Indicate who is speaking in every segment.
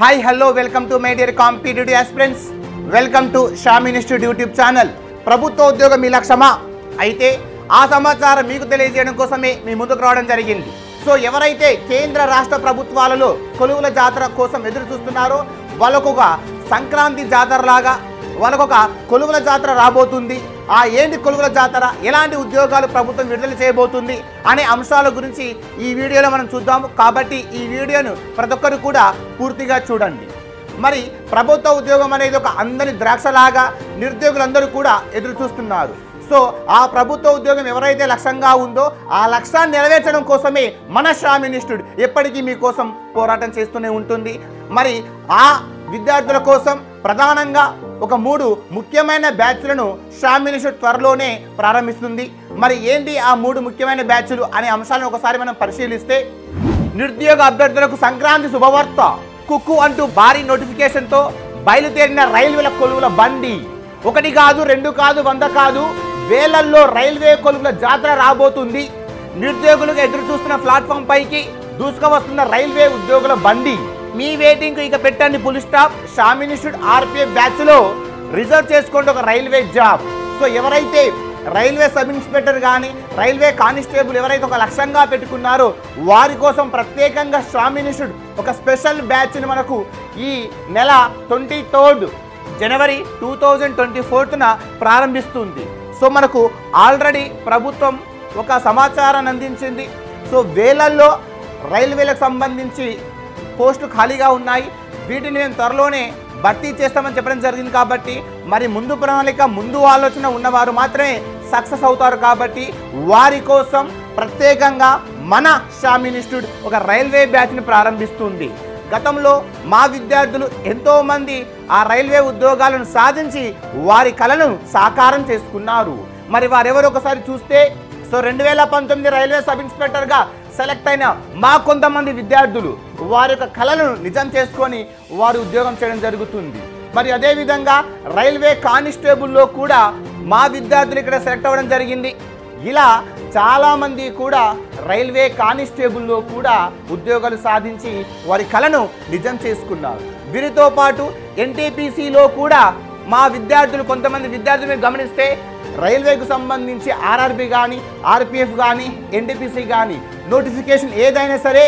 Speaker 1: Hi hello welcome to my dear competitive aspirants. Welcome to Sam institute YouTube channel. ప్రభుత్వ ఉద్యోగం మీ లక్ష్యమా? అయితే ఆ సమాచారం మీకు తెలియజేయడం కోసమే మీ ముందుకు రావడం జరిగింది. సో ఎవరైతే కేంద్ర రాష్ట్ర ప్రభుత్వాలలో కొలువుల జాతర కోసం ఎదురు చూస్తున్నారో వాళ్ళకొక సంక్రాంతి జాతర లాగా వాళ్ళకొక కొలువుల జాతర రాబోతుంది. ఆ ఏంటి కొలువుల జాతర, ఎలాంటి ఉద్యోగాలు ప్రభుత్వం విడుదల చేయబోతుంది అనే అంశాల గురించి ఈ వీడియోలో మనం చూద్దాము. కాబట్టి ఈ వీడియోను ప్రతి ఒక్కరు కూడా పూర్తిగా చూడండి. మరి ప్రభుత్వ ఉద్యోగం అనేది ఒక అందని ద్రాక్షలాగా నిరుద్యోగులందరూ కూడా ఎదురు చూస్తున్నారు. సో ఆ ప్రభుత్వ ఉద్యోగం ఎవరైతే లక్ష్యంగా ఉందో ఆ లక్ష్యాన్ని నెరవేర్చడం కోసమే మన షామ్ ఇన్స్టిట్యూట్ ఎప్పటికీ మీకోసం పోరాటం చేస్తూనే ఉంటుంది. మరి ఆ విద్యార్థుల కోసం ప్రధానంగా ఒక 3 ముఖ్యమైన బ్యాచ్లను షామ్ ఇన్స్టిట్యూట్ త్వరలోనే ప్రారంభిస్తుంది. మరి ఏంటి ఆ 3 ముఖ్యమైన బ్యాచ్లు అనే అంశాలను ఒకసారి మనం పరిశీలిస్తే, నిరుద్యోగ అభ్యర్థులకు సంక్రాంతి శుభవార్త. కుక్కు అంటూ భారీ నోటిఫికేషన్తో బయలుదేరిన రైల్వేల కొలువుల బండి. 1 కాదు 2 కాదు 100 కాదు, వేలల్లో రైల్వే కొలువుల జాతర రాబోతుంది. నిరుద్యోగులకు ఎదురు చూస్తున్న ప్లాట్ఫామ్ పైకి దూసుకువస్తున్న రైల్వే ఉద్యోగుల బండి. మీ వెయిటింగ్ ఇక పెట్టండి full stop. Sam institute RPF బ్యాచ్లో రిజర్వ్ చేసుకోండి ఒక రైల్వే జాబ్. సో ఎవరైతే రైల్వే సబ్ ఇన్స్పెక్టర్ కానీ రైల్వే కానిస్టేబుల్ ఎవరైతే ఒక లక్ష్యంగా పెట్టుకున్నారో వారి కోసం ప్రత్యేకంగా షామ్ ఇన్స్టిట్యూట్ ఒక స్పెషల్ బ్యాచ్ని మనకు ఈ నెల 23 జనవరి 2024న ప్రారంభిస్తుంది. సో మనకు ఆల్రెడీ ప్రభుత్వం ఒక సమాచారాన్ని అందించింది. సో వేలల్లో రైల్వేలకు సంబంధించి పోస్టులు ఖాళీగా ఉన్నాయి. వీటిని మేము త్వరలోనే భర్తీ చేస్తామని చెప్పడం జరిగింది. కాబట్టి మరి ముందు ప్రణాళిక ముందు ఆలోచన ఉన్నవారు మాత్రమే సక్సెస్ అవుతారు. కాబట్టి వారి కోసం ప్రత్యేకంగా మన షామ్ ఇన్స్టిట్యూట్ ఒక రైల్వే బ్యాచ్ని ప్రారంభిస్తుంది. గతంలో మా విద్యార్థులు ఎంతోమంది ఆ రైల్వే ఉద్యోగాలను సాధించి వారి కలను సాకారం చేసుకున్నారు. మరి వారెవరు ఒకసారి చూస్తే, సో 2019 రైల్వే సబ్ ఇన్స్పెక్టర్గా సెలెక్ట్ అయిన మా కొంతమంది విద్యార్థులు వారి యొక్క కళలను నిజం చేసుకొని వారు ఉద్యోగం చేయడం జరుగుతుంది. మరి అదేవిధంగా రైల్వే కానిస్టేబుల్లో కూడా మా విద్యార్థులు ఇక్కడ సెలెక్ట్ అవ్వడం జరిగింది. ఇలా చాలామంది కూడా రైల్వే కానిస్టేబుల్లో కూడా ఉద్యోగాలు సాధించి వారి కళను నిజం చేసుకున్నారు. వీరితో పాటు ఎన్టీపీసీలో కూడా మా విద్యార్థులు కొంతమంది విద్యార్థులను గమనిస్తే రైల్వేకు సంబంధించి ఆర్ఆర్బి కానీ ఆర్పిఎఫ్ కానీ ఎన్టీపీసీ కానీ నోటిఫికేషన్ ఏదైనా సరే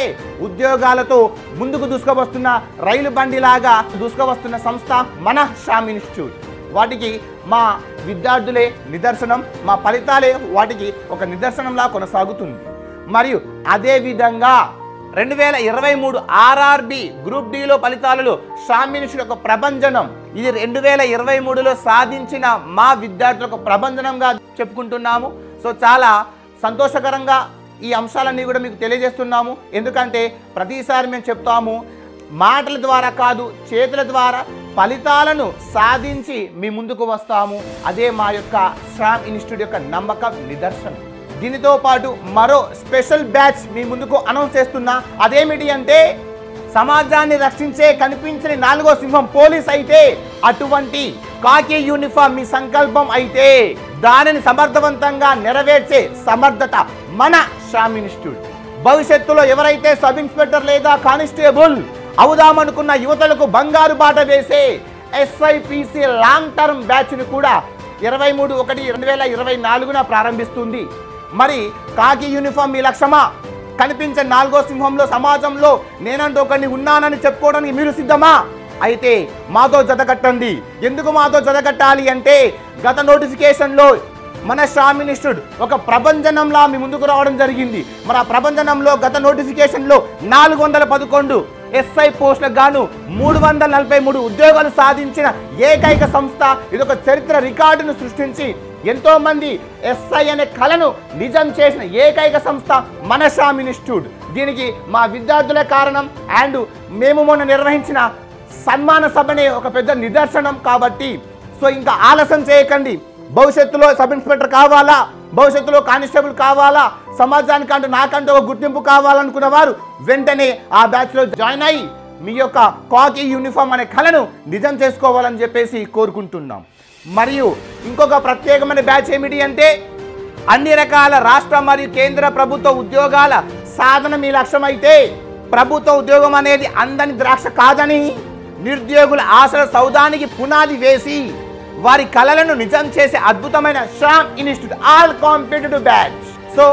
Speaker 1: ఉద్యోగాలతో ముందుకు దూసుకువస్తున్న రైలు బండిలాగా దూసుకువస్తున్న సంస్థ మన షామ్ ఇన్స్టిట్యూట్. వాటికి మా విద్యార్థులే నిదర్శనం, మా ఫలితాలే వాటికి ఒక నిదర్శనంలా కొనసాగుతుంది. మరియు అదేవిధంగా 2023 ఆర్ఆర్బి గ్రూప్ డిలో ఫలితాలలో షామ్ ఇన్స్టిట్యూట్ ఒక ప్రభంజనం. ఇది 2023లో సాధించిన మా విద్యార్థులకు ప్రభంజనంగా చెప్పుకుంటున్నాము. సో చాలా సంతోషకరంగా ఈ అంశాలన్నీ కూడా మీకు తెలియజేస్తున్నాము. ఎందుకంటే ప్రతిసారి మేము చెప్తాము, మాటల ద్వారా కాదు చేతుల ద్వారా ఫలితాలను సాధించి మీ ముందుకు వస్తాము. అదే మా యొక్క షామ్ ఇన్స్టిట్యూట్ యొక్క నమ్మకం నిదర్శనం. దీనితో పాటు మరో స్పెషల్ బ్యాచ్ మీ ముందుకు అనౌన్స్ చేస్తున్నా. అదేమిటి అంటే, సమాజాన్ని రక్షించే కనిపించని 4వ సింహం పోలీస్ అయితే, అటువంటి కాకి యూనిఫామ్ మీ సంకల్పం అయితే దానిని సమర్థవంతంగా నెరవేర్చే సమర్థత మన షామ్ ఇన్స్టిట్యూట్. భవిష్యత్తులో ఎవరైతే సబ్ ఇన్స్పెక్టర్ లేదా కానిస్టేబుల్ అవుదామనుకున్న యువతలకు బంగారు బాట వేసే ఎస్ఐపిసి లాంగ్ టర్మ్ బ్యాచ్ను కూడా 23/1/2024న ప్రారంభిస్తుంది. మరి కాకి యూనిఫామ్ మీ లక్ష్యమా? కనిపించే 4వ సింహంలో సమాజంలో నేనంటూ ఒకరిని ఉన్నానని చెప్పుకోవడానికి మీరు సిద్ధమా? అయితే మాతో జతకట్టండి. ఎందుకు మాతో జతకట్టాలి అంటే, గత నోటిఫికేషన్లో మన షామ్ ఇన్స్టిట్యూట్ ఒక ప్రభంజనంలా మీ ముందుకు రావడం జరిగింది. మరి ఆ ప్రభంజనంలో గత నోటిఫికేషన్లో 411 ఎస్ఐ పోస్టులకు గాను 343 ఉద్యోగాలు సాధించిన ఏకైక సంస్థ. ఇదొక చరిత్ర రికార్డును సృష్టించి ఎంతోమంది ఎస్ఐ అనే కళను నిజం చేసిన ఏకైక సంస్థ మన షామ్ ఇన్స్టిట్యూట్. దీనికి మా విద్యార్థులే కారణం. అండ్ మేము మొన్న నిర్వహించిన సన్మాన సభనే ఒక పెద్ద నిదర్శనం. కాబట్టి సో ఇంకా ఆలస్యం చేయకండి. భవిష్యత్తులో సబ్ ఇన్స్పెక్టర్ కావాలా, భవిష్యత్తులో కానిస్టేబుల్ కావాలా, సమాజానికంటూ నాకంటూ ఒక గుర్తింపు కావాలనుకున్న వారు వెంటనే ఆ బ్యాచ్లో జాయిన్ అయ్యి మీ యొక్క కాకి యూనిఫామ్ అనే కళను నిజం చేసుకోవాలని చెప్పేసి కోరుకుంటున్నాం. మరియు ఇంకొక ప్రత్యేకమైన బ్యాచ్ ఏమిటి అంటే, అన్ని రకాల రాష్ట్ర మరియు కేంద్ర ప్రభుత్వ ఉద్యోగాల సాధన మీ లక్ష్యమైతే ప్రభుత్వ ఉద్యోగం అనేది అందని ద్రాక్ష కాదని, నిరుద్యోగుల ఆశల సౌధానికి పునాది వేసి వారి కలలను నిజం చేసే అద్భుతమైన Shyam institute all competitive batch. So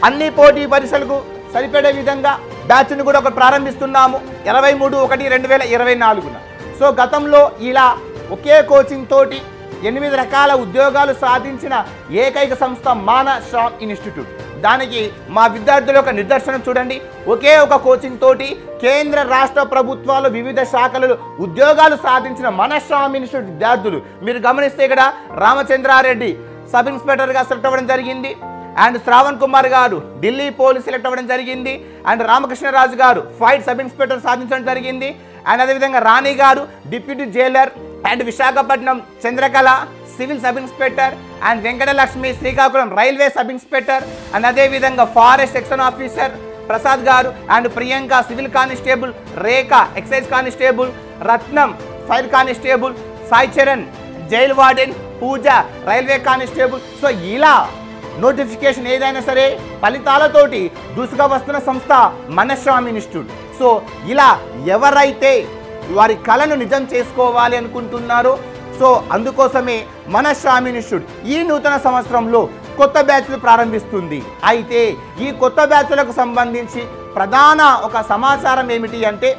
Speaker 1: అన్ని పోటీ పరీక్షలకు సరిపడే విధంగా బ్యాచ్ను కూడా ఒకటి ప్రారంభిస్తున్నాము 23/1/2024. సో గతంలో ఇలా ఒకే కోచింగ్ తోటి 8 రకాల ఉద్యోగాలు సాధించిన ఏకైక సంస్థ మన శ్యామ్ ఇన్స్టిట్యూట్. దానికి మా విద్యార్థుల యొక్క నిదర్శనం చూడండి. ఒకే ఒక కోచింగ్ తోటి కేంద్ర రాష్ట్ర ప్రభుత్వాలు వివిధ శాఖలలో ఉద్యోగాలు సాధించిన మన శ్యామ్ ఇన్స్టిట్యూట్ విద్యార్థులు మీరు గమనిస్తే ఇక్కడ రామచంద్రారెడ్డి సబ్ ఇన్స్పెక్టర్గా సెలెక్ట్ అవ్వడం జరిగింది, అండ్ శ్రావణ్ కుమార్ గారు ఢిల్లీ పోలీస్ సెలెక్ట్ అవ్వడం జరిగింది, అండ్ రామకృష్ణరాజు గారు ఫైట్ సబ్ ఇన్స్పెక్టర్ సాధించడం జరిగింది, అండ్ అదేవిధంగా రాణి గారు deputy jailer, and Visakhapatnam Chandrakala civil sub inspector, and Venkatalakshmi Srikakulam railway sub inspector, and అదేవిధంగా ఫారెస్ట్ సెక్షన్ ఆఫీసర్ ప్రసాద్ గారు, and Priyanka civil constable, Rekha excise constable, Ratnam fire constable, Sai Charan jail warden, Pooja railway constable. So ఇలా notification ఏదైనా సరే ఫలితాలతోటి దూసుగా వస్తున్న సంస్థ మన శ్యామ్ ఇన్స్టిట్యూట్. సో ఇలా ఎవరైతే వారి కళను నిజం చేసుకోవాలి అనుకుంటున్నారో సో అందుకోసమే మన శ్యామ్ ఇన్స్టిట్యూట్ ఈ నూతన సంవత్సరంలో కొత్త బ్యాచ్లు ప్రారంభిస్తుంది. అయితే ఈ కొత్త బ్యాచ్లకు సంబంధించి ప్రధాన ఒక సమాచారం ఏమిటి అంటే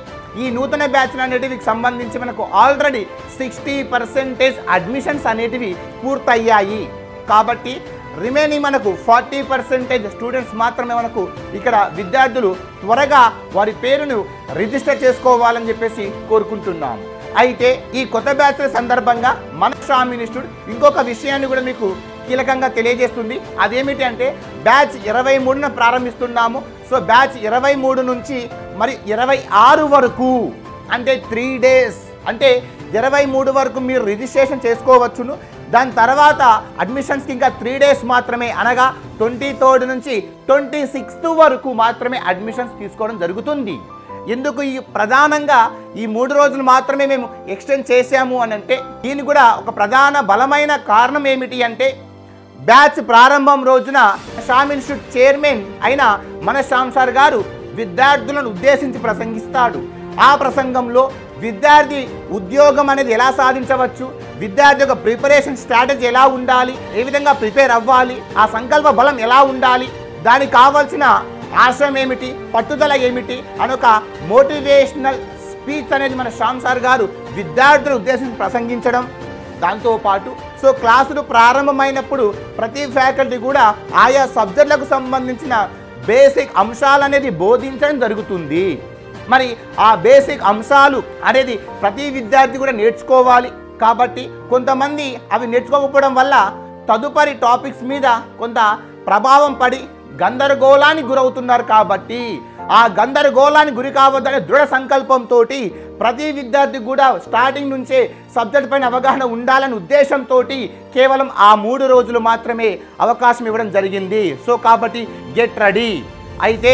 Speaker 1: ఈ నూతన బ్యాచ్లు అనేటివి సంబంధించి మనకు ఆల్రెడీ 60% అడ్మిషన్స్ అనేటివి పూర్తయ్యాయి. కాబట్టి రిమైనింగ్ మనకు 40% స్టూడెంట్స్ మాత్రమే మనకు ఇక్కడ విద్యార్థులు త్వరగా వారి పేరును రిజిస్టర్ చేసుకోవాలని చెప్పేసి కోరుకుంటున్నాము. అయితే ఈ కొత్త బ్యాచ్ల సందర్భంగా మన శ్యామ్ ఇన్స్టిట్యూట్ ఇంకొక విషయాన్ని కూడా మీకు కీలకంగా తెలియజేస్తుంది. అదేమిటి అంటే బ్యాచ్ 23న ప్రారంభిస్తున్నాము. సో బ్యాచ్ 23 నుంచి మరి 26 వరకు అంటే 3 days అంటే 23 వరకు మీరు రిజిస్ట్రేషన్ చేసుకోవచ్చును. దాని తర్వాత అడ్మిషన్స్కి ఇంకా 3 days మాత్రమే, అనగా 23rd నుంచి 26th వరకు మాత్రమే అడ్మిషన్స్ తీసుకోవడం జరుగుతుంది. ఎందుకు ఈ ప్రధానంగా ఈ 3 రోజులు మాత్రమే మేము ఎక్స్టెండ్ చేశాము అని అంటే దీని కూడా ఒక ప్రధాన బలమైన కారణం ఏమిటి అంటే బ్యాచ్ ప్రారంభం రోజున శ్యామ్ ఇన్స్టిట్యూట్ చైర్మన్ అయిన మన శ్యామ్ సార్ గారు విద్యార్థులను ఉద్దేశించి ప్రసంగిస్తాడు. ఆ ప్రసంగంలో విద్యార్థి ఉద్యోగం అనేది ఎలా సాధించవచ్చు, విద్యార్థి యొక్క ప్రిపరేషన్ స్ట్రాటజీ ఎలా ఉండాలి, ఏ విధంగా ప్రిపేర్ అవ్వాలి, ఆ సంకల్ప బలం ఎలా ఉండాలి, దానికి కావాల్సిన ఆశయం ఏమిటి, పట్టుదల ఏమిటి అని ఒక మోటివేషనల్ స్పీచ్ అనేది మన శ్యామ్ సార్ గారు విద్యార్థులను ఉద్దేశించి ప్రసంగించడం. దాంతోపాటు సో క్లాసులు ప్రారంభమైనప్పుడు ప్రతి ఫ్యాకల్టీ కూడా ఆయా సబ్జెక్టులకు సంబంధించిన బేసిక్ అంశాలు అనేది బోధించడం జరుగుతుంది. మరి ఆ బేసిక్ అంశాలు అనేది ప్రతి విద్యార్థి కూడా నేర్చుకోవాలి. కాబట్టి కొంతమంది అవి నేర్చుకోకపోవడం వల్ల తదుపరి టాపిక్స్ మీద కొంత ప్రభావం పడి గందరగోళానికి గురవుతున్నారు. కాబట్టి ఆ గందరగోళానికి గురి కావద్దనే దృఢ సంకల్పంతో ప్రతి విద్యార్థి కూడా స్టార్టింగ్ నుంచే సబ్జెక్ట్ పైన అవగాహన ఉండాలనే ఉద్దేశంతో కేవలం ఆ 3 రోజులు మాత్రమే అవకాశం ఇవ్వడం జరిగింది. సో కాబట్టి గెట్ రెడీ. అయితే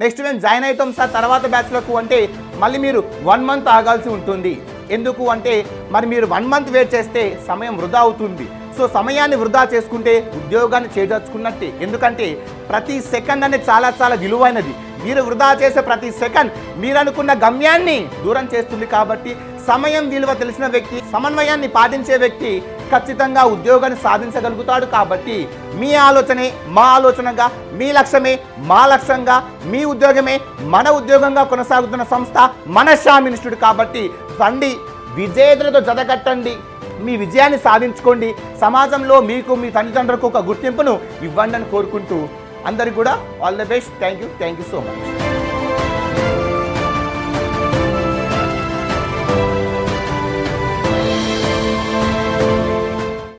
Speaker 1: నెక్స్ట్ మేము జాయిన్ అవుతాం సార్ తర్వాత బ్యాచ్లకు అంటే మళ్ళీ మీరు 1 month ఆగాల్సి ఉంటుంది. ఎందుకు అంటే మరి మీరు 1 month వెయిట్ చేస్తే సమయం వృధా అవుతుంది. సో సమయాన్ని వృధా చేసుకుంటే ఉద్యోగాన్ని చేదర్చుకున్నట్టే. ఎందుకంటే ప్రతి సెకండ్ అనేది చాలా చాలా విలువైనది. మీరు వృధా చేసే ప్రతి సెకండ్ మీరు అనుకున్న గమ్యాన్ని దూరం చేస్తుంది. కాబట్టి సమయం విలువ తెలిసిన వ్యక్తి, సమన్వయాన్ని పాటించే వ్యక్తి ఖచ్చితంగా ఉద్యోగాన్ని సాధించగలుగుతాడు. కాబట్టి మీ ఆలోచనే మా ఆలోచనగా, మీ లక్ష్యమే మా లక్ష్యంగా, మీ ఉద్యోగమే మన ఉద్యోగంగా కొనసాగుతున్న సంస్థ మన శ్యామ్ ఇన్స్టిట్యూట్. కాబట్టి రండి, విజేతలతో జతకట్టండి, మీ విజయాన్ని సాధించుకోండి, సమాజంలో మీకు మీ తల్లిదండ్రులకు ఒక గుర్తింపును ఇవ్వండి అని కోరుకుంటూ అందరికీ కూడా all the best. Thank you so much.